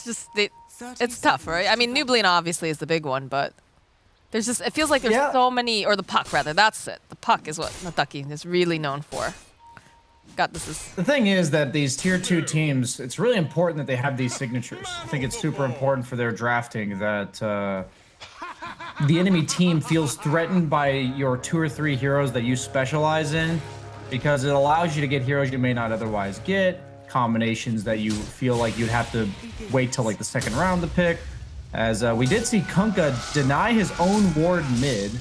it's just it's tough, right? I mean, Nublin obviously is the big one, but there's just it feels like there's so many, or the puck rather. That's it. The puck is what Nataki is really known for. The thing is that these tier 2 teams, it's really important that they have these signatures. I think it's super important for their drafting that the enemy team feels threatened by your 2 or 3 heroes that you specialize in, because it allows you to get heroes you may not otherwise get, combinations that you feel like you'd have to wait till like the second round to pick. As we did see Kunkka deny his own ward mid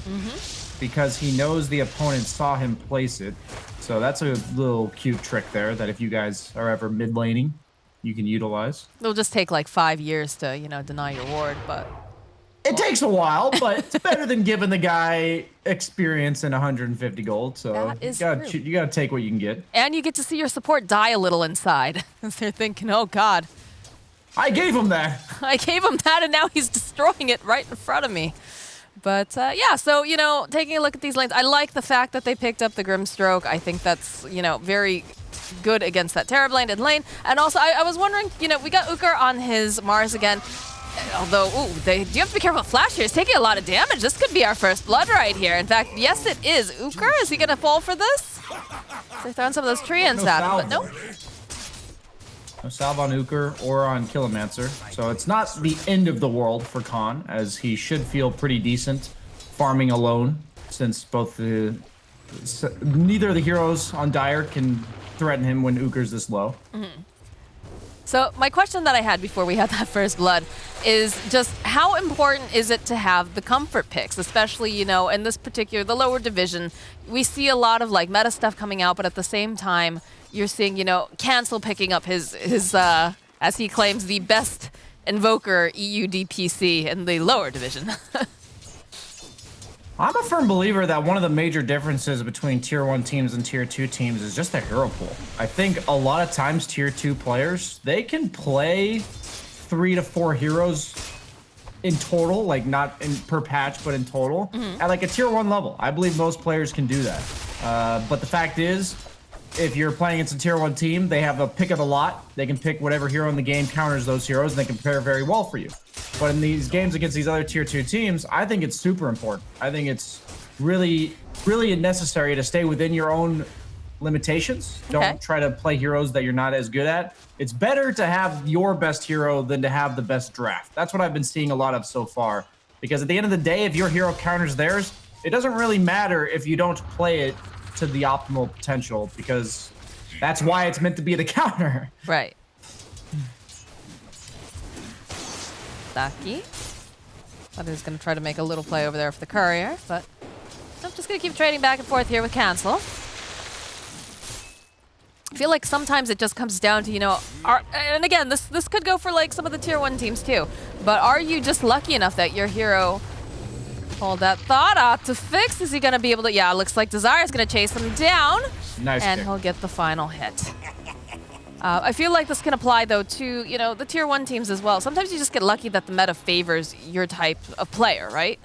because he knows the opponent saw him place it. So that's a little cute trick there that if you guys are ever mid laning, you can utilize. It'll just take like 5 years to, deny your ward, but... It takes a while, but it's better than giving the guy experience and 150 gold. So you gotta take what you can get. And you get to see your support die a little inside. They're thinking, oh god. I gave him that. I gave him that and now he's destroying it right in front of me. But yeah, so, taking a look at these lanes, I like the fact that they picked up the Grimstroke. I think that's, very good against that Terrorblinded lane. And also, I was wondering, we got Ukar on his Mars again. Although, do you have to be careful with Flash here? He's taking a lot of damage. This could be our first blood right here. In fact, yes, it is. Ukar, is he going to fall for this? They're throwing some of those treants at him, but nope. No salve on Ukar or on Killimancer. So it's not the end of the world for Khan, as he should feel pretty decent farming alone, since neither of the heroes on Dire can threaten him when Ukar's this low. So my question that I had before we had that first blood is just how important is it to have the comfort picks, especially, in this particular, the lower division. We see a lot of like meta stuff coming out, but at the same time, you're seeing, Cancel picking up his as he claims, the best Invoker EU DPC in the lower division. I'm a firm believer that one of the major differences between tier 1 teams and tier 2 teams is just their hero pool. I think a lot of times tier 2 players, they can play 3 to 4 heroes in total, like not per patch, but in total, at like a tier 1 level. I believe most players can do that. But the fact is, if you're playing against a tier 1 team, they have a pick of the lot. They can pick whatever hero in the game counters those heroes, and they can pair very well for you. But in these games against these other tier 2 teams, I think it's super important. I think it's really, really necessary to stay within your own limitations. Don't try to play heroes that you're not as good at. It's better to have your best hero than to have the best draft. That's what I've been seeing a lot of so far. Because at the end of the day, if your hero counters theirs, it doesn't really matter if you don't play it to the optimal potential, because that's why it's meant to be the counter. Right. Saki. Thought he was going to try to make a little play over there for the courier, but I'm just going to keep trading back and forth here with Cancel. I feel like sometimes it just comes down to, and again, this could go for like some of the tier 1 teams too, but are you just lucky enough that your hero hold that thought out to fix? Is he going to be able to? Yeah, it looks like Desire is going to chase him down. Nice and kick. He'll get the final hit. I feel like this can apply, though, to, the tier 1 teams as well. Sometimes you just get lucky that the meta favors your type of player, right?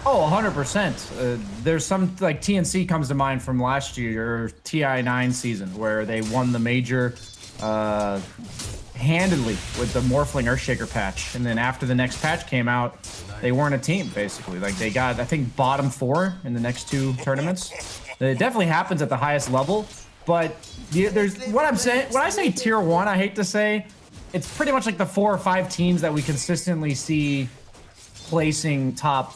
Oh, 100%. There's some, like TNC comes to mind from last year, TI9 season, where they won the major handedly with the Morphling Earthshaker patch. And then after the next patch came out, they weren't a team, basically. Like, they got, I think, bottom 4 in the next 2 tournaments. It definitely happens at the highest level. But there's what I'm saying. When I say tier 1, I hate to say, it's pretty much like the 4 or 5 teams that we consistently see placing top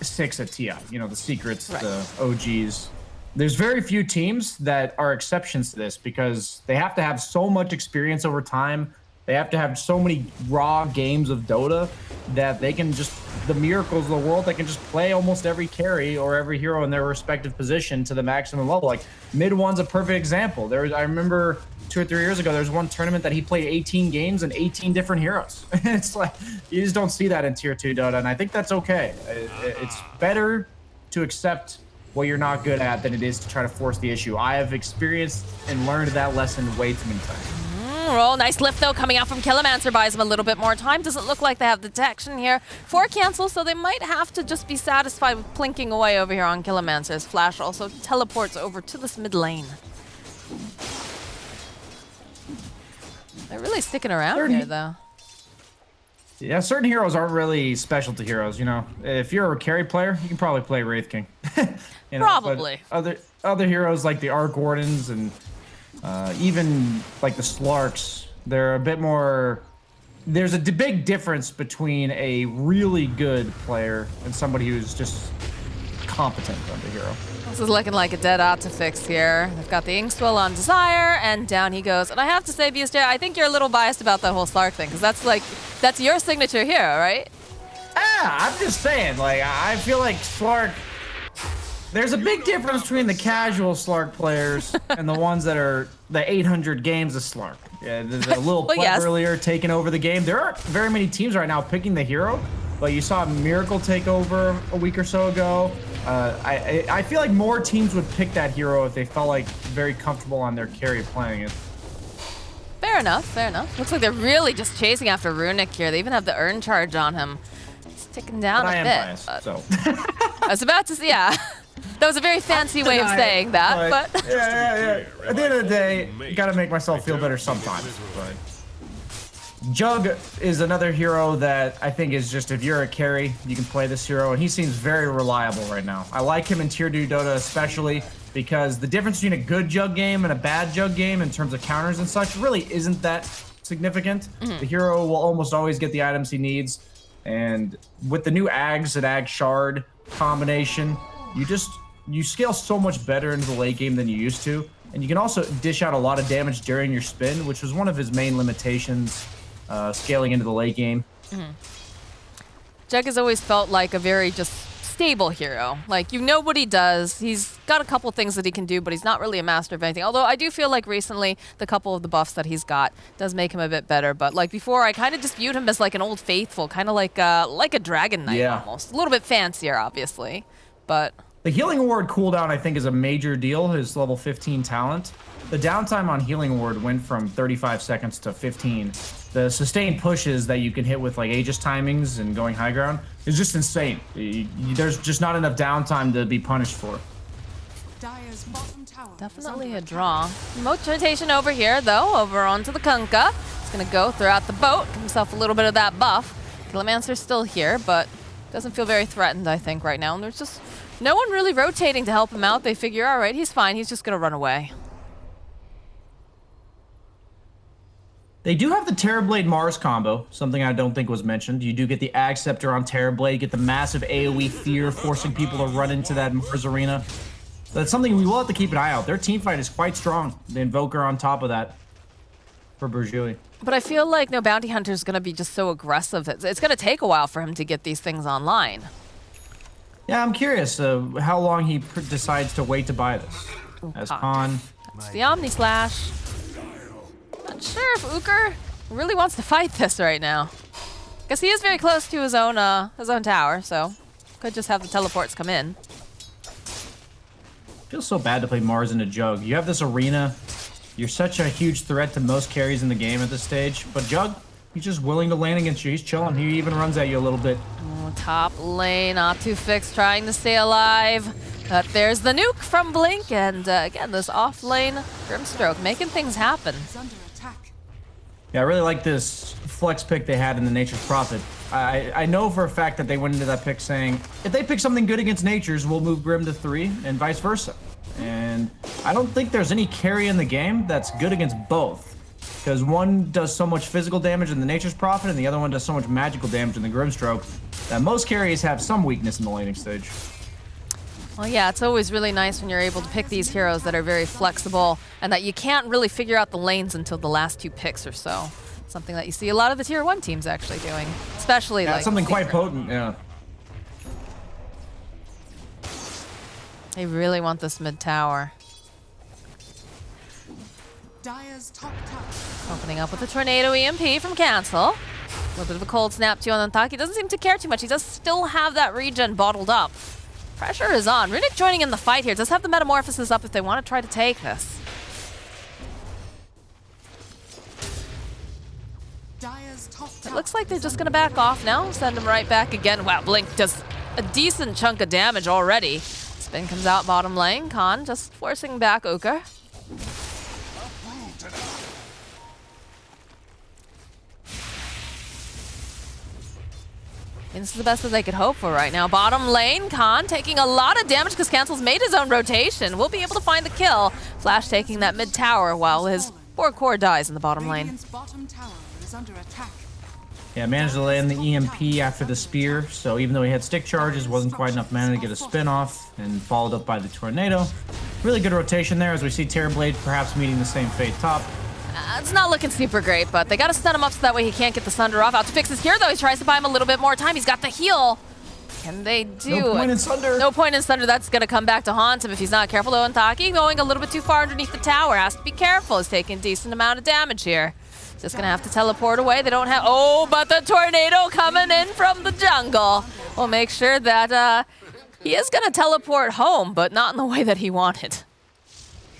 6 at TI. The Secrets, right, the OGs. There's very few teams that are exceptions to this, because they have to have so much experience over time. They have to have so many raw games of Dota that they can just, the miracles of the world, they can just play almost every carry or every hero in their respective position to the maximum level. Like, mid 1's a perfect example. I remember 2 or 3 years ago, there was one tournament that he played 18 games and 18 different heroes. It's like, you just don't see that in tier 2 Dota, and I think that's okay. It's better to accept what you're not good at than it is to try to force the issue. I have experienced and learned that lesson way too many times. Roll. Nice lift, though, coming out from Killimancer. Buys him a little bit more time. Doesn't look like they have detection here for Cancel, so they might have to just be satisfied with plinking away over here on Killimancer's Flash. Also teleports over to this mid lane. They're really sticking around here, though. Yeah, certain heroes aren't really specialty heroes, you know. If you're a carry player, you can probably play Wraith King. You know, Probably. But other heroes like the Arc Wardens and even like the Slarks, they're a bit more... There's a big difference between a really good player and somebody who's just competent on the hero. This is looking like a dead Ottifix here. They've got the Inkswell on Desire, and down he goes. And I have to say, BSJ, I think you're a little biased about that whole Slark thing, because that's your signature hero, right? I'm just saying, like, I feel like Slark... There's a big difference between the casual Slark players and the ones that are the 800 games of Slark. Yeah, there's a little Well, yes. earlier taking over the game. There aren't very many teams right now picking the hero, but you saw Miracle take over a week or so ago. I feel like more teams would pick that hero if they felt like very comfortable on their carry playing it. Fair enough, fair enough. Looks like they're really just chasing after Runic here. They even have the Urn Charge on him. He's ticking down But a I am bit. biased, so. I was about to say, yeah. That was a very fancy way of saying that, but... Yeah. At the end of the day, gotta make myself feel better sometimes. But Jug is another hero that I think is just, if you're a carry, you can play this hero, and he seems very reliable right now. I like him in Tier 2 Dota especially, because the difference between a good Jug game and a bad Jug game in terms of counters and such really isn't that significant. The hero will almost always get the items he needs, and with the new Ags and Ag Shard combination, you scale so much better into the late game than you used to, and you can also dish out a lot of damage during your spin, which was one of his main limitations, scaling into the late game. Jug has always felt like a very just stable hero. Like, you know what he does. He's got a couple things that he can do, but he's not really a master of anything. Although I do feel like recently the couple of the buffs that he's got does make him a bit better. But like before, I kind of just viewed him as like an old faithful, kind of like a Dragon Knight almost. A little bit fancier, obviously, but... The Healing Ward cooldown, I think, is a major deal, his level 15 talent. The downtime on Healing Ward went from 35 seconds to 15. The sustained pushes that you can hit with like Aegis timings and going high ground is just insane. There's just not enough downtime to be punished for. Definitely a draw. Remote rotation over here, though, over onto the Kunkka. He's going to go throughout the boat, give himself a little bit of that buff. Killimancer's still here, but doesn't feel very threatened, I think, right now. And there's just no one really rotating to help him out. They figure, all right, he's fine. He's just going to run away. They do have the Terrorblade Mars combo, something I don't think was mentioned. You do get the Ag Scepter on Terrorblade, get the massive AoE fear, forcing people to run into that Mars arena. That's something we will have to keep an eye out. Their team fight is quite strong. The Invoker on top of that for burjui. But I feel like no Bounty Hunter is going to be just so aggressive. It's going to take a while for him to get these things online. Yeah, I'm curious how long he decides to wait to buy this. As Khan. It's the Omni Slash. Not sure if Uker really wants to fight this right now. Guess he is very close to his own tower, so could just have the teleports come in. Feels so bad to play Mars in a Jug. You have this arena. You're such a huge threat to most carries in the game at this stage. But Jug, he's just willing to land against you. He's chilling. He even runs at you a little bit. Oh, top lane, Ottifix trying to stay alive. But there's the nuke from Blink, and again, this off-lane Grimstroke making things happen. Yeah, I really like this flex pick they had in the Nature's Prophet. I know for a fact that they went into that pick saying, if they pick something good against Nature's, we'll move Grim to 3, and vice versa. And I don't think there's any carry in the game that's good against both. Because one does so much physical damage in the Nature's Prophet, and the other one does so much magical damage in the Grimstroke, that most carries have some weakness in the laning stage. Well, yeah, it's always really nice when you're able to pick these heroes that are very flexible and that you can't really figure out the lanes until the last 2 picks or so. Something that you see a lot of the Tier 1 teams actually doing, especially like something quite potent, yeah. They really want this mid tower. Opening up with a Tornado EMP from Cancel. A little bit of a cold snap too on Antaki. Doesn't seem to care too much. He does still have that regen bottled up. Pressure is on. Runic joining in the fight here. Does have the Metamorphosis up if they want to try to take this. It looks like they're just going to back off now. Send him right back again. Wow, Blink does a decent chunk of damage already. Spin comes out bottom lane. Khan just forcing back Uker. And this is the best that they could hope for right now. Bottom lane, Khan taking a lot of damage because Cancel's made his own rotation. We'll be able to find the kill. Flash taking that mid tower while his poor core dies in the bottom lane. Yeah, managed to land the EMP after the spear, so even though he had stick charges, wasn't quite enough mana to get a spin off, and followed up by the tornado. Really good rotation there as we see Terrorblade perhaps meeting the same fate top. It's not looking super great, but they gotta stun him up so that way he can't get the Sunder off. Out to fix is here though. He tries to buy him a little bit more time. He's got the heal. Can they do No point in Sunder. No point in Sunder. That's gonna come back to haunt him if he's not careful though. And Taki going a little bit too far underneath the tower. Has to be careful. He's taking a decent amount of damage here. Just gonna have to teleport away. They don't have, oh, but the tornado coming in from the jungle. We'll make sure that he is gonna teleport home, but not in the way that he wanted.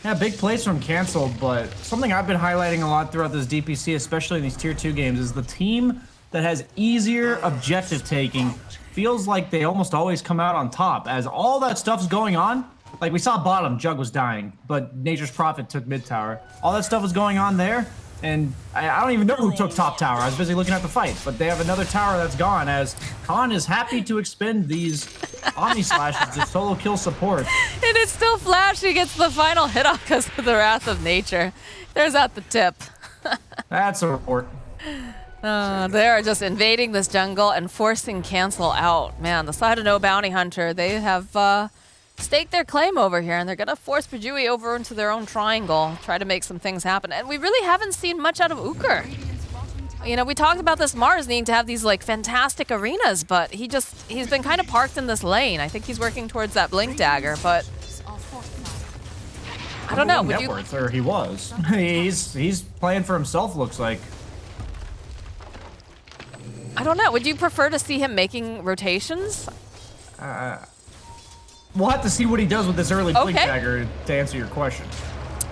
Yeah, big plays from Cancel, but something I've been highlighting a lot throughout this DPC, especially in these tier 2 games, is the team that has easier objective taking feels like they almost always come out on top. As all that stuff's going on, like we saw bottom, Jug was dying, but Nature's Prophet took mid tower. All that stuff was going on there. And I don't even know who took top tower. I was busy looking at the fight, but they have another tower that's gone as Khan is happy to expend these Omni Slashes to solo kill support. And it's still Flash who gets the final hit off because of the Wrath of Nature. There's out the tip. That's a report. They are just invading this jungle and forcing Cancel out. Man, the side of no bounty hunter, they have stake their claim over here, and they're gonna force burjui over into their own triangle, try to make some things happen. And we really haven't seen much out of Uker. You know, we talked about this Mars needing to have these like fantastic arenas, but he's been kind of parked in this lane. I think he's working towards that blink dagger, but I don't know. Net worth, or he was. he's playing for himself, looks like. I don't know. Would you prefer to see him making rotations? We'll have to see what he does with this early blink dagger to answer your question.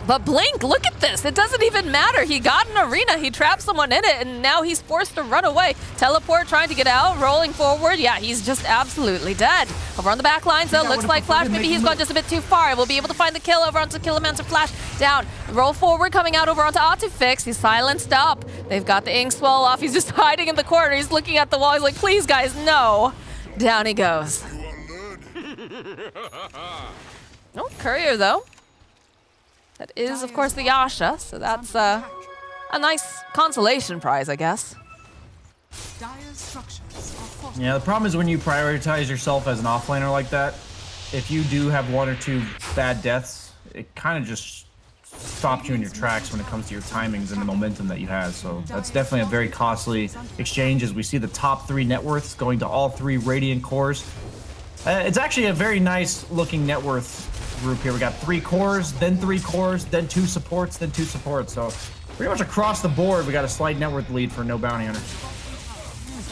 But Blink, look at this. It doesn't even matter. He got an arena, he trapped someone in it, and now he's forced to run away. Teleport trying to get out, rolling forward. Yeah, he's just absolutely dead. Over on the back lines, though, looks like Flash, maybe he's gone just a bit too far. We'll be able to find the kill over onto Killimancer. Flash down. Roll forward, coming out over onto Autofix. He's silenced up. They've got the ink swell off. He's just hiding in the corner. He's looking at the wall. He's like, please, guys, no. Down he goes. Oh, Courier, though. That is, of course, the Yasha, so that's a nice consolation prize, I guess. Yeah, the problem is when you prioritize yourself as an offlaner like that, if you do have one or two bad deaths, it kind of just stops you in your tracks when it comes to your timings and the momentum that you have. So that's definitely a very costly exchange as we see the top 3 net worths going to all 3 Radiant cores. It's actually a very nice looking net worth group here. We got 3 cores, then 3 cores, then 2 supports, then 2 supports. So pretty much across the board, we got a slight net worth lead for no bounty hunter.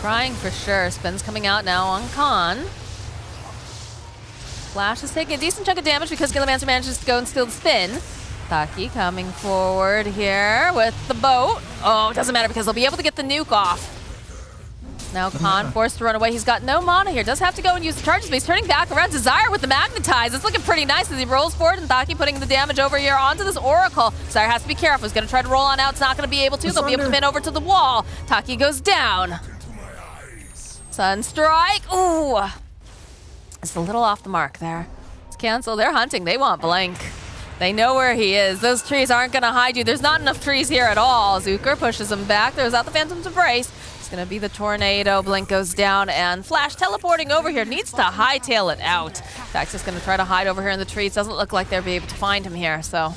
Trying for sure. Spin's coming out now on Khan. Flash is taking a decent chunk of damage because Killimancer manages to go and steal the spin. Taki coming forward here with the boat. Oh, it doesn't matter because they'll be able to get the nuke off. Now Khan forced to run away. He's got no mana here. Does have to go and use the charges, but he's turning back around. Desire with the magnetize. It's looking pretty nice as he rolls forward, and Taki putting the damage over here onto this Oracle. Desire has to be careful. He's going to try to roll on out. It's not going to be able to. They'll be able to pin over to the wall. Taki goes down. Sunstrike. Ooh. It's a little off the mark there. It's Cancel. They're hunting. They want Blank. They know where he is. Those trees aren't going to hide you. There's not enough trees here at all. Zuker pushes him back. Throws out the Phantom's Embrace. It's going to be the tornado. Blink goes down, and Flash teleporting over here needs to hightail it out. Dax is going to try to hide over here in the trees. Doesn't look like they'll be able to find him here, so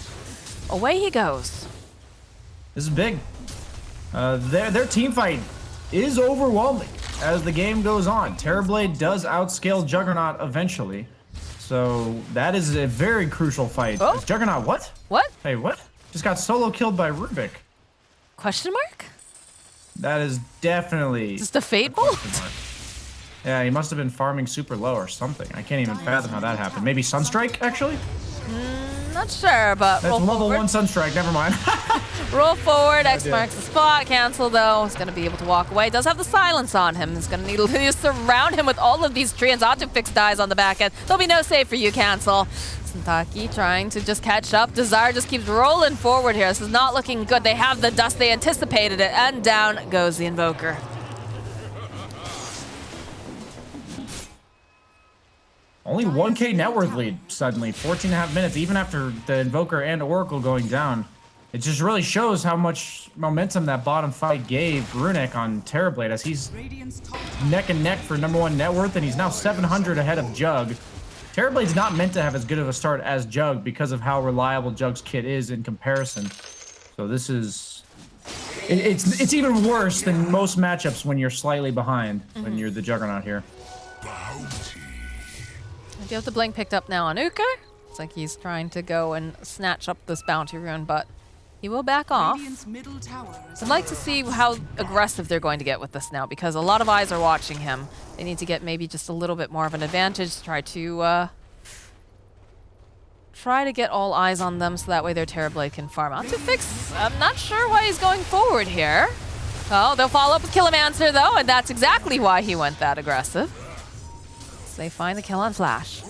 away he goes. This is big. Their team fight is overwhelming as the game goes on. Terrorblade does outscale Juggernaut eventually, so that is a very crucial fight. Oh. Juggernaut, what? What? Hey, what? Just got solo killed by Rubik. Question mark? That is definitely Just a fate bolt? Yeah, he must have been farming super low or something. I can't even fathom how that happened. Maybe Sunstrike, actually? Not sure, but That's roll level forward. 1 Sunstrike, never mind. Roll forward, X marks the spot. Cancel, though, is going to be able to walk away. Does have the silence on him. He's going to need to surround him with all of these trees. Autofix dies on the back end. There'll be no save for you, Cancel. Santaki trying to just catch up. Desire just keeps rolling forward here. This is not looking good. They have the dust. They anticipated it. And down goes the Invoker. Only 1K net worth lead suddenly. 14.5 minutes, even after the Invoker and Oracle going down. It just really shows how much momentum that bottom fight gave Runic on Terrorblade, as he's neck and neck for #1 net worth, and he's now 700 ahead of Jug. Terrorblade's not meant to have as good of a start as Jug because of how reliable Jug's kit is in comparison. So this is... It's even worse than most matchups when you're slightly behind, when you're the Juggernaut here. Do you have the blink picked up now on Uka? It's like he's trying to go and snatch up this bounty rune, but he will back off. I'd like to see how aggressive they're going to get with this now, because a lot of eyes are watching him. They need to get maybe just a little bit more of an advantage to try to get all eyes on them, so that way their Terrorblade can farm out to fix. I'm not sure why he's going forward here. Oh, they'll follow up with Killimancer though, and that's exactly why he went that aggressive. So they find the kill on Flash.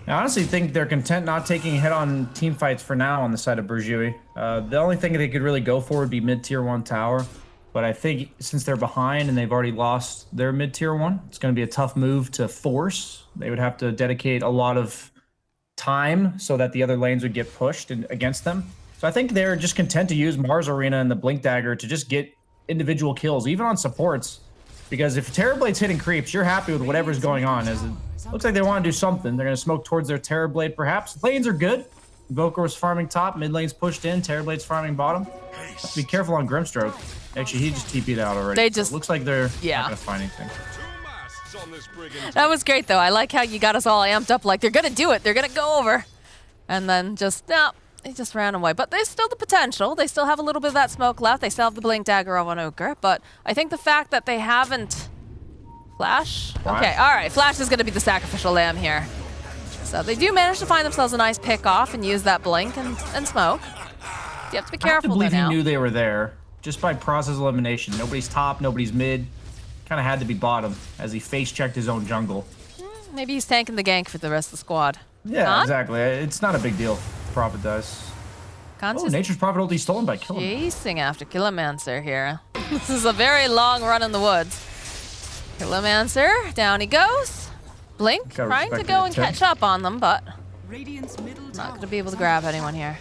I honestly think they're content not taking a hit on team fights for now on the side of burjui. The only thing they could really go for would be mid-tier 1 tower. But I think since they're behind and they've already lost their mid-tier 1, it's going to be a tough move to force. They would have to dedicate a lot of time so that the other lanes would get pushed against them. So I think they're just content to use Mars Arena and the Blink Dagger to just get individual kills, even on supports. Because if Terrorblade's hitting creeps, you're happy with whatever's going on. As it looks like they want to do something. They're going to smoke towards their Terrorblade, perhaps. Lanes are good. Invoker was farming top, mid lane's pushed in, Terrorblade's farming bottom. Have to be careful on Grimstroke. Actually, he just TP'd out already. They just... So it looks like they're not going to find anything. That was great, though. I like how you got us all amped up, like, they're going to do it. They're going to go over. And then just, no, they just ran away. But there's still the potential. They still have a little bit of that smoke left. They still have the Blink Dagger on Ochre. But I think the fact that they haven't... Flash? Okay, all right. Flash is going to be the sacrificial lamb here. So they do manage to find themselves a nice pick off and use that blink and smoke. You have to be careful. I have to believe he knew they were there just by process elimination. Nobody's top, nobody's mid. Kind of had to be bottom as he face checked his own jungle. Maybe he's tanking the gank for the rest of the squad. Yeah, exactly. It's not a big deal. Prophet does. Oh, Nature's Prophet ulti stolen by Killimancer. Chasing after Killimancer here. This is a very long run in the woods. Killimancer, down he goes. Blink, trying to go and catch up on them, but not going to be able to grab anyone here.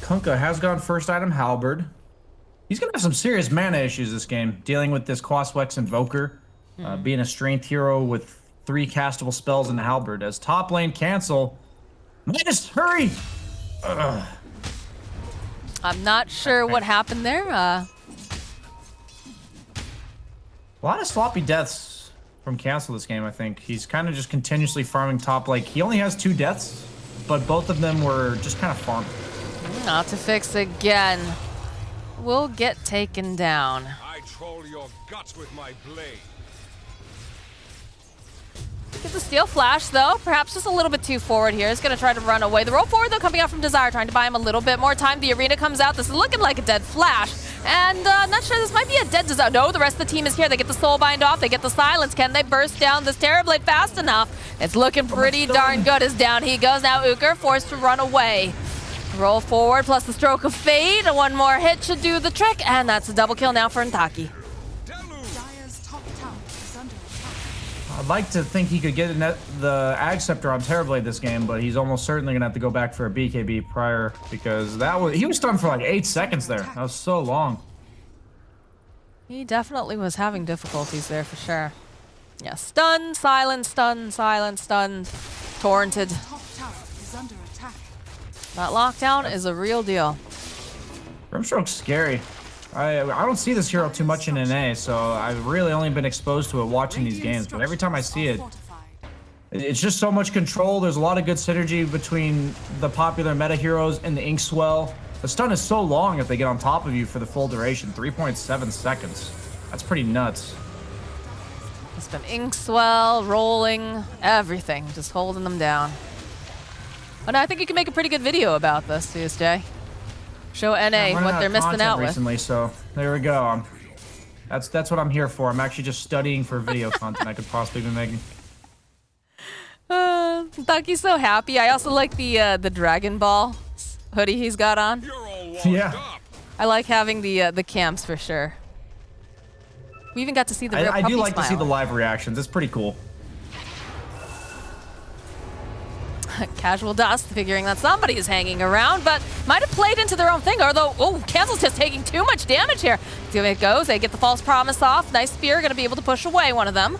Kunkka has gone first item Halberd. He's going to have some serious mana issues this game, dealing with this Quaswex Invoker, being a strength hero with 3 castable spells in the Halberd. As top lane cancel, Midas, hurry! Ugh. I'm not sure what happened there. A lot of sloppy deaths from Cancel this game, I think. He's kind of just continuously farming top. Like, he only has 2 deaths, but both of them were just kind of farming. Not to fix again. Will get taken down. I troll your guts with my blade. Get the steal flash, though. Perhaps just a little bit too forward here. He's going to try to run away. The roll forward, though, coming out from Desire, trying to buy him a little bit more time. The arena comes out. This is looking like a dead flash. And not sure, this might be a dead Desire. No, the rest of the team is here. They get the soul bind off. They get the silence. Can they burst down this Terrorblade fast enough? It's looking pretty darn good as down he goes. Now Uker forced to run away. Roll forward plus the stroke of fade. One more hit should do the trick. And that's a double kill now for Ntaki. I'd like to think he could get the Ag Scepter on Terrorblade this game, but he's almost certainly gonna have to go back for a BKB prior, because he was stunned for like 8 seconds there. That was so long. He definitely was having difficulties there for sure. Yeah, stun, silence, stun, silence, stun, torrented. That lockdown is a real deal. Grimstroke's scary. I don't see this hero too much in NA, so I've really only been exposed to it watching these games. But every time I see it, it's just so much control. There's a lot of good synergy between the popular meta heroes and the Inkswell. The stun is so long if they get on top of you for the full duration, 3.7 seconds. That's pretty nuts. It's been Inkswell, rolling, everything, just holding them down. But I think you can make a pretty good video about this, CSJ. Show NA what they're missing out with. Recently, so there we go. That's what I'm here for. I'm actually just studying for video content I could possibly be making. Ntaki's so happy. I also like the Dragon Ball hoodie he's got on. You're all warmed Yeah. up. I like having the camps for sure. We even got to see the real I do like to see the smile. live reactions. It's pretty cool. Casual Dust figuring that somebody is hanging around, but might have played into their own thing. Although, oh, Cancel's just taking too much damage here. See how it goes. They get the false promise off. Nice spear, gonna be able to push away one of them.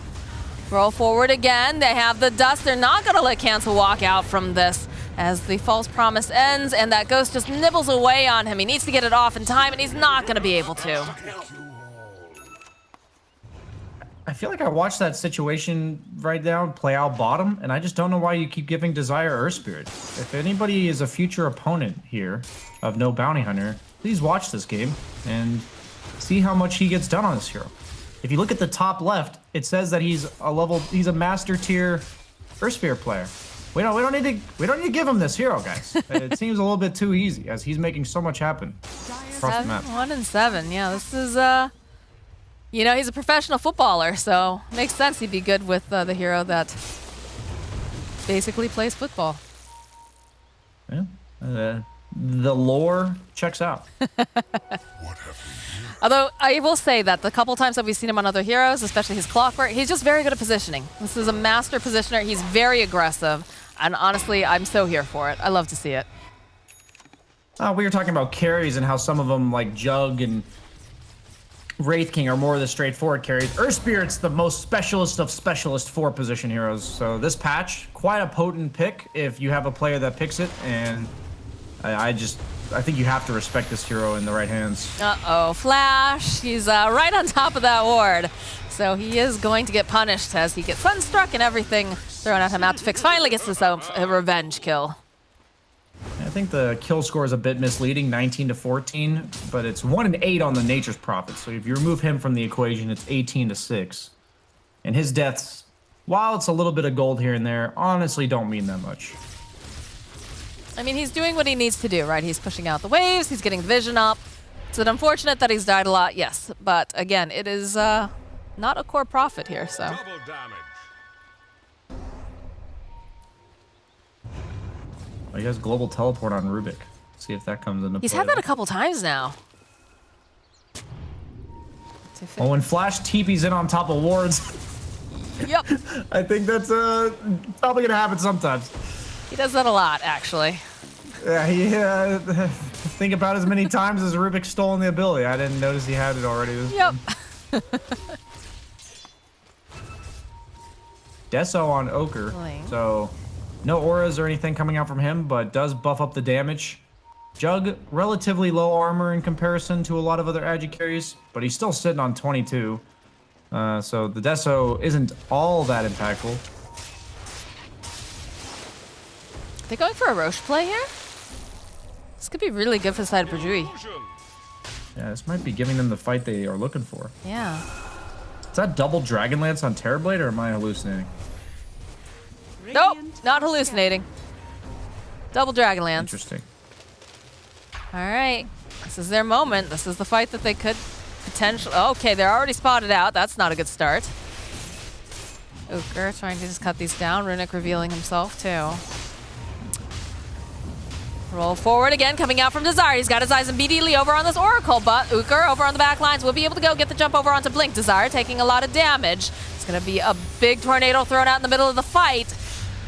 Roll forward again. They have the dust. They're not gonna let Cancel walk out from this as the false promise ends, and that ghost just nibbles away on him. He needs to get it off in time, and he's not gonna be able to. I feel like I watched that situation right now play out bottom, and I just don't know why you keep giving Desire Earth Spirit. If anybody is a future opponent here of No Bounty Hunter, please watch this game and see how much he gets done on this hero. If you look at the top left, it says that he's a master tier Earth Spirit player. We don't need to give him this hero, guys. It seems a little bit too easy as he's making so much happen across the map. 1-7. Yeah, this is you know, he's a professional footballer, so makes sense he'd be good with the hero that basically plays football. Yeah. The lore checks out. Although I will say that the couple times that we've seen him on other heroes, especially his Clockwork, he's just very good at positioning. This is a master positioner. He's very aggressive, and honestly, I'm so here for it. I love to see it. We were talking about carries and how some of them, like Jug and Wraith King, are more of the straightforward carries. Earth Spirit's the most specialist of specialist 4-position heroes. So this patch, quite a potent pick if you have a player that picks it, and I think you have to respect this hero in the right hands. Uh-oh, Flash. He's right on top of that ward. So he is going to get punished as he gets sunstruck and everything thrown at him. Out to fix finally gets this a revenge kill. I think the kill score is a bit misleading, 19-14, but it's 1-8 on the Nature's Prophet. So if you remove him from the equation, it's 18-6. And his deaths, while it's a little bit of gold here and there, honestly don't mean that much. I mean, he's doing what he needs to do, right? He's pushing out the waves, he's getting the vision up. It's unfortunate that he's died a lot, yes. But again, it is not a core profit here, so. Double damage. Oh, he has global teleport on Rubik. See if that comes into play. He's had that a couple times now. Well, when Flash TP's in on top of wards, Yep. I think that's probably gonna happen sometimes. He does that a lot, actually. Yeah, he think about as many times as Rubik's stolen the ability. I didn't notice he had it already. Yep. Deso on Ochre, Link. so no auras or anything coming out from him, but does buff up the damage. Jug, relatively low armor in comparison to a lot of other agi carries, but he's still sitting on 22. So the Deso isn't all that impactful. They going for a Roche play here? This could be really good for the side of burjui. Yeah, this might be giving them the fight they are looking for. Yeah. Is that double Dragonlance on Terrorblade, or am I hallucinating? Nope, not hallucinating. Double Dragonlance. Interesting. All right. This is their moment. This is the fight that they could potentially... Okay, they're already spotted out. That's not a good start. Uker trying to just cut these down. Runic revealing himself, too. Roll forward again, coming out from Desire. He's got his eyes immediately over on this Oracle, but Uker over on the back lines will be able to go get the jump over onto Blink. Desire taking a lot of damage. It's going to be a big tornado thrown out in the middle of the fight,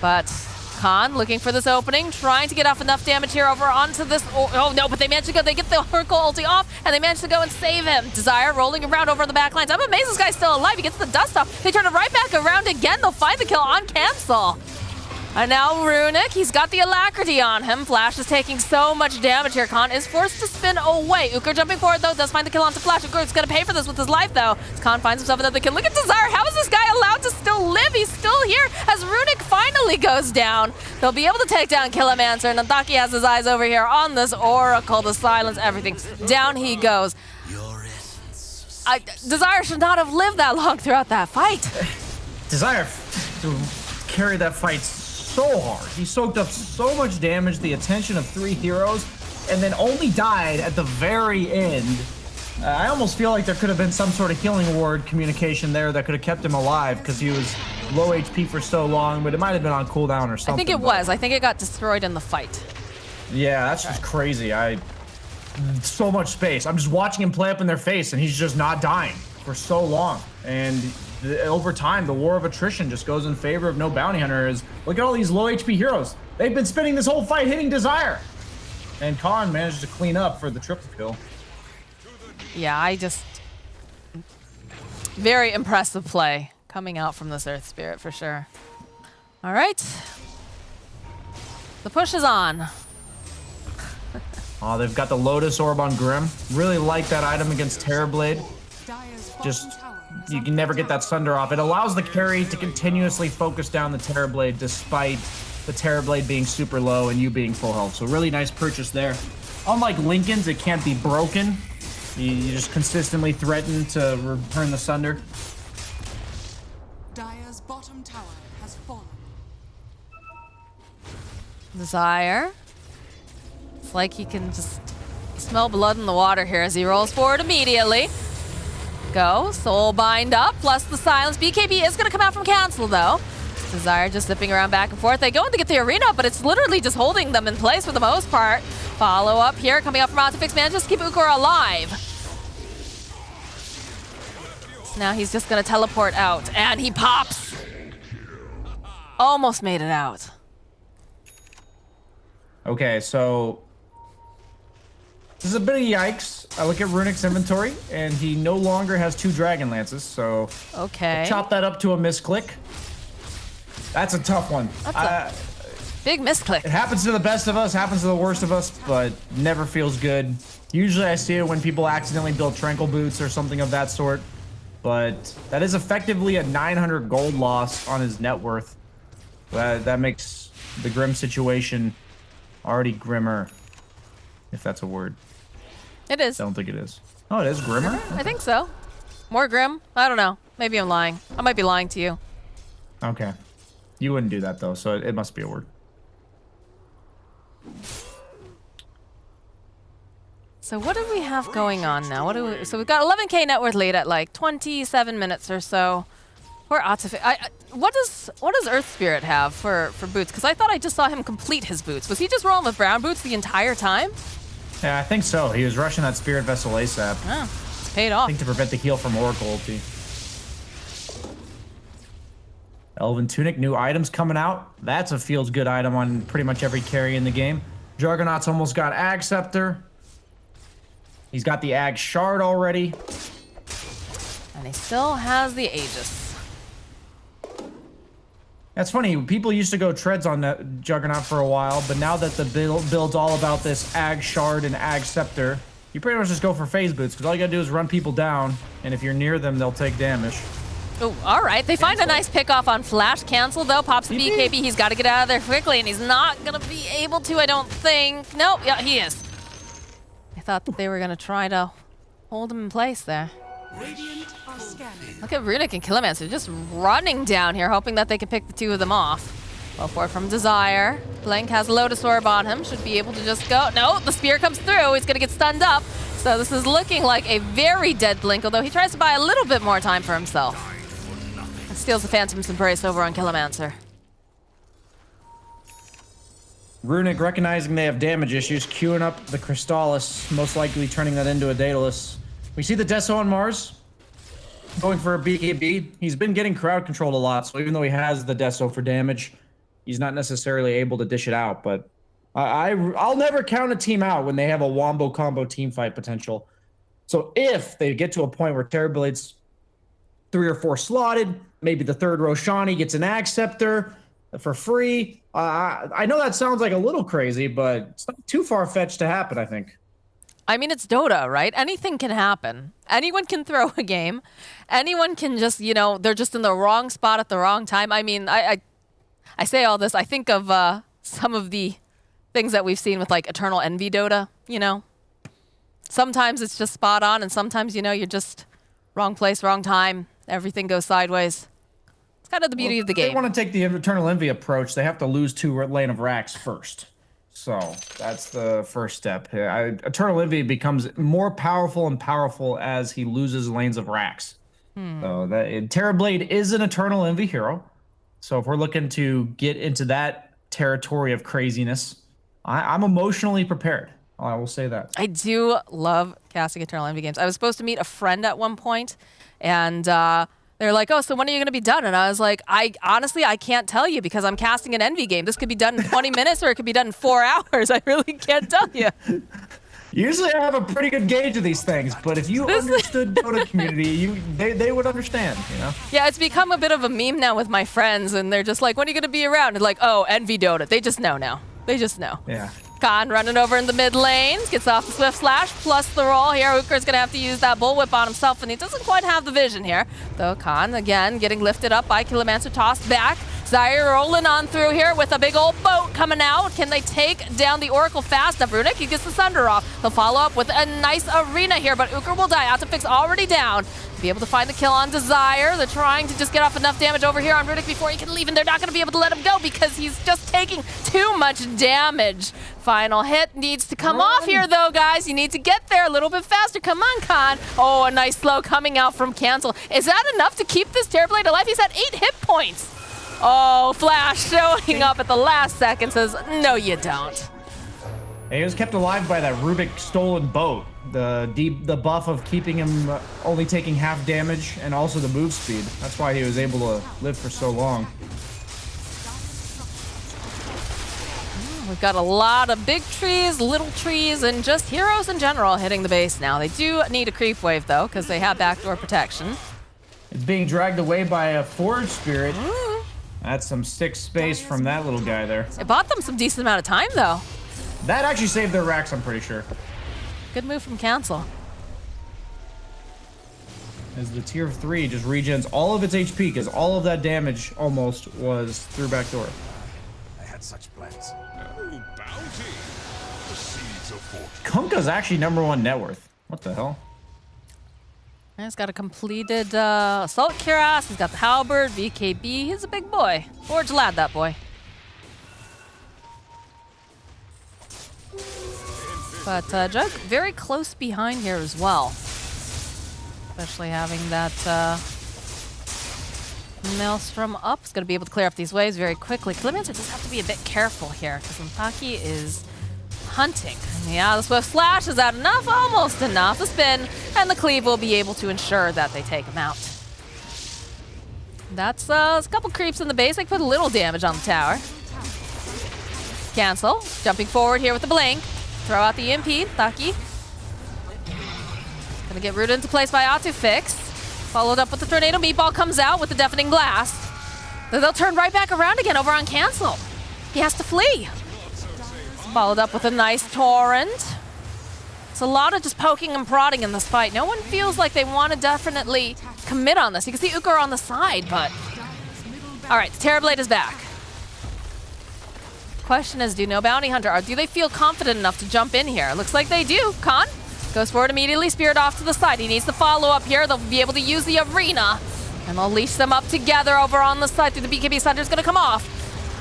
but Khan looking for this opening, trying to get off enough damage here over onto this. Oh no, but they managed to go. They get the Oracle ulti off, and they managed to go and save him. Desire rolling around over on the back lines. I'm amazed this guy's still alive. He gets the dust off. They turn it right back around again. They'll find the kill on Cancel. And now Runic, he's got the alacrity on him. Flash is taking so much damage here. Khan is forced to spin away. Uker jumping forward though, does find the kill onto Flash. Uker is gonna pay for this with his life though. As Khan finds himself another kill. Look at Desire, how is this guy allowed to still live? He's still here as Runic finally goes down. They'll be able to take down Killimancer, and Nandaki has his eyes over here on this Oracle to silence everything. Down he goes. Desire should not have lived that long throughout that fight. Desire to carry that fight so hard. He soaked up so much damage, the attention of 3 heroes, and then only died at the very end. I almost feel like there could have been some sort of healing ward communication there that could have kept him alive because he was low HP for so long, but it might have been on cooldown or something. I think it was. I think it got destroyed in the fight. Yeah, that's just crazy. So much space. I'm just watching him play up in their face, and he's just not dying for so long. And over time, the war of attrition just goes in favor of no bounty hunters. Look at all these low HP heroes. They've been spending this whole fight hitting Desire. And Khan managed to clean up for the triple kill. Yeah, very impressive play coming out from this Earth Spirit for sure. All right. The push is on. Oh, they've got the Lotus Orb on Grim. Really like that item against Terrorblade. Just, you can never get that Sunder off. It allows the carry to continuously focus down the Terrorblade despite the Terrorblade being super low and you being full health. So really nice purchase there. Unlike Lincoln's, it can't be broken. You just consistently threaten to return the Sunder. Dire's bottom tower has fallen. Desire. It's like he can just smell blood in the water here as he rolls forward immediately. Go, soul bind up, plus the silence. BKB is going to come out from cancel though. Desire just zipping around back and forth. They go in to get the arena, but it's literally just holding them in place for the most part. Follow up here, coming up from Altafix, man, just keep Ukor alive. Now he's just going to teleport out, and he pops. Almost made it out. Okay, so this is a bit of yikes. I look at Runic's inventory, and he no longer has 2 Dragon Lances, so okay. Chop that up to a misclick. That's a tough one. That's a big misclick. It happens to the best of us, happens to the worst of us, but never feels good. Usually I see it when people accidentally build Tranquil Boots or something of that sort, but that is effectively a 900 gold loss on his net worth. That makes the Grim situation already grimmer, if that's a word. It is. I don't think it is. Oh, it is grimmer? I think so. More grim? I don't know. Maybe I'm lying. I might be lying to you. Okay. You wouldn't do that, though, so it must be a word. So what do we have going on now? So we've got 11k net worth lead at like 27 minutes or so. Poor Altafix. What does Earth Spirit have for boots? Because I thought I just saw him complete his boots. Was he just rolling with brown boots the entire time? Yeah, I think so. He was rushing that Spirit Vessel ASAP. Oh, it's paid off. I think to prevent the heal from Oracle ulti. Elven Tunic, new items coming out. That's a feels good item on pretty much every carry in the game. Juggernaut's almost got Ag Scepter. He's got the Ag Shard already. And he still has the Aegis. That's funny. People used to go treads on that Juggernaut for a while, but now that the build's all about this Ag Shard and Ag Scepter, you pretty much just go for phase boots, because all you gotta do is run people down, and if you're near them, they'll take damage. Oh, all right. They find a nice pick off on Flash. Cancel, though. Pops the BKB. He's got to get out of there quickly, and he's not going to be able to, I don't think. Nope. Yeah, he is. I thought that they were going to try to hold him in place there. Radiant are scanning. Look at Runic and Killimancer just running down here, hoping that they can pick the 2 of them off. Well, forward from Desire. Blank has Lotus Orb on him. Should be able to just go. No, the spear comes through. He's going to get stunned up. So this is looking like a very dead Blink, although he tries to buy a little bit more time for himself. Steals the Phantom's Embrace over on Killimancer. Runic recognizing they have damage issues, queuing up the Crystallis, most likely turning that into a Daedalus. We see the Deso on Mars, going for a BKB. He's been getting crowd controlled a lot, so even though he has the Deso for damage, he's not necessarily able to dish it out, but I'll never count a team out when they have a wombo combo team fight potential. So if they get to a point where Terrorblade's 3 or 4 slotted, maybe the 3rd Roshani gets an Ag Scepter for free. I know that sounds like a little crazy, but it's not too far-fetched to happen, I think. I mean, it's Dota, right? Anything can happen. Anyone can throw a game. Anyone can just, you know, they're just in the wrong spot at the wrong time. I mean, I say all this. I think of some of the things that we've seen with, like, Eternal Envy Dota, you know? Sometimes it's just spot on, and sometimes, you know, you're just wrong place, wrong time. Everything goes sideways. It's kind of the beauty of the game. If they want to take the Eternal Envy approach, they have to lose 2 lane of racks first. So that's the first step. Eternal Envy becomes more powerful and powerful as he loses lanes of racks. So Terrorblade is an Eternal Envy hero. So if we're looking to get into that territory of craziness, I'm emotionally prepared. I will say that. I do love casting Eternal Envy games. I was supposed to meet a friend at one point, and they're like, "Oh, so when are you going to be done?" And I was like, honestly, I can't tell you because I'm casting an Envy game. This could be done in 20 minutes or it could be done in 4 hours. I really can't tell you. Usually I have a pretty good gauge of these things, but if you understood Dota community, they would understand, you know? Yeah, it's become a bit of a meme now with my friends, and they're just like, when are you going to be around? And like, oh, Envy Dota. They just know now. They just know. Yeah. Khan running over in the mid lanes, gets off the Swift Slash, plus the roll here. Uker's going to have to use that Bullwhip on himself, and he doesn't quite have the vision here. Though Khan, again, getting lifted up by Kilomancer, tossed back. Zaire rolling on through here with a big old boat coming out. Can they take down the Oracle fast enough? Runic, he gets the Sunder off. He'll follow up with a nice arena here, but Uker will die. Outofix already down. Be able to find the kill on Desire. They're trying to just get off enough damage over here on Runic before he can leave, and they're not going to be able to let him go because he's just taking too much damage. Final hit needs to come off here, though, guys. You need to get there a little bit faster. Come on, Khan. Oh, a nice slow coming out from Cancel. Is that enough to keep this Terrorblade alive? He's at 8 hit points. Oh, Flash showing up at the last second says, no, you don't. He was kept alive by that Rubik stolen boat. The buff of keeping him only taking half damage and also the move speed. That's why he was able to live for so long. We've got a lot of big trees, little trees, and just heroes in general hitting the base now. They do need a creep wave, though, because they have backdoor protection. It's being dragged away by a Forge Spirit. That's some sick space from that little guy there. It bought them some decent amount of time, though. That actually saved their racks, I'm pretty sure. Good move from Cancel. As the tier 3 just regens all of its HP, because all of that damage almost was through backdoor. I had such plans. Oh, bounty! The seeds of fortune. Kunkka's actually #1 net worth. What the hell? He's got a completed Assault Cuirass. He's got the Halberd, VKB. He's a big boy. Forge lad, that boy. But Jug very close behind here as well. Especially having that Maelstrom up. He's going to be able to clear up these waves very quickly. Kilomancer just have to be a bit careful here because Ntaki is hunting. Yeah, the Swift Slash, is that enough? Almost enough. The spin and the cleave will be able to ensure that they take him out. That's a couple creeps in the base. They put a little damage on the tower. Cancel. Jumping forward here with the blink. Throw out the EMP. Taki. Gonna get rooted into place by Autofix. Followed up with the Tornado Meatball. Comes out with the Deafening Blast. Then they'll turn right back around again over on Cancel. He has to flee. Followed up with a nice Torrent. It's a lot of just poking and prodding in this fight. No one feels like they want to definitely commit on this. You can see Uker on the side, but... Alright, the Terrorblade is back. Question is, do no Bounty Hunter, or do they feel confident enough to jump in here? Looks like they do. Khan goes forward immediately, Spirit off to the side. He needs to follow up here. They'll be able to use the arena. And they'll leash them up together over on the side through the BKB. Thunder's gonna come off.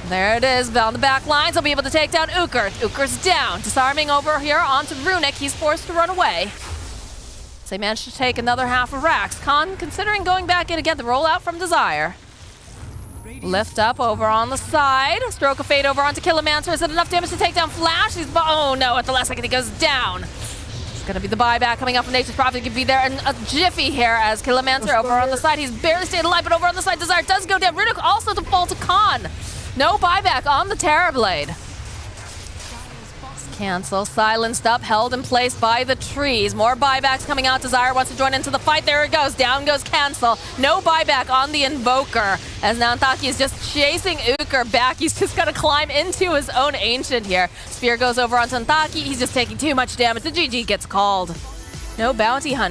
There it is, down the back lines. They'll be able to take down Uker. Uker's down. Disarming over here onto Runic. He's forced to run away. So they managed to take another half of racks. Khan considering going back in again. The rollout from Desire. Lift up over on the side. Stroke of Fate over onto Kilomancer. Is it enough damage to take down Flash? Oh no, at the last second he goes down. It's gonna be the buyback coming up from Nature's Prophet. Could be there in a jiffy here as Kilomancer over on the side. He's barely stayed alive, but over on the side, Desire does go down. Runic also to fall to Khan. No buyback on the Terrorblade. Cancel, silenced up, held in place by the trees. More buybacks coming out. Desire wants to join into the fight. There it goes. Down goes Cancel. No buyback on the Invoker. As now Ntaki is just chasing Uker back. He's just got to climb into his own Ancient here. Spear goes over onto Ntaki. He's just taking too much damage. The GG gets called. No Bounty Hunter.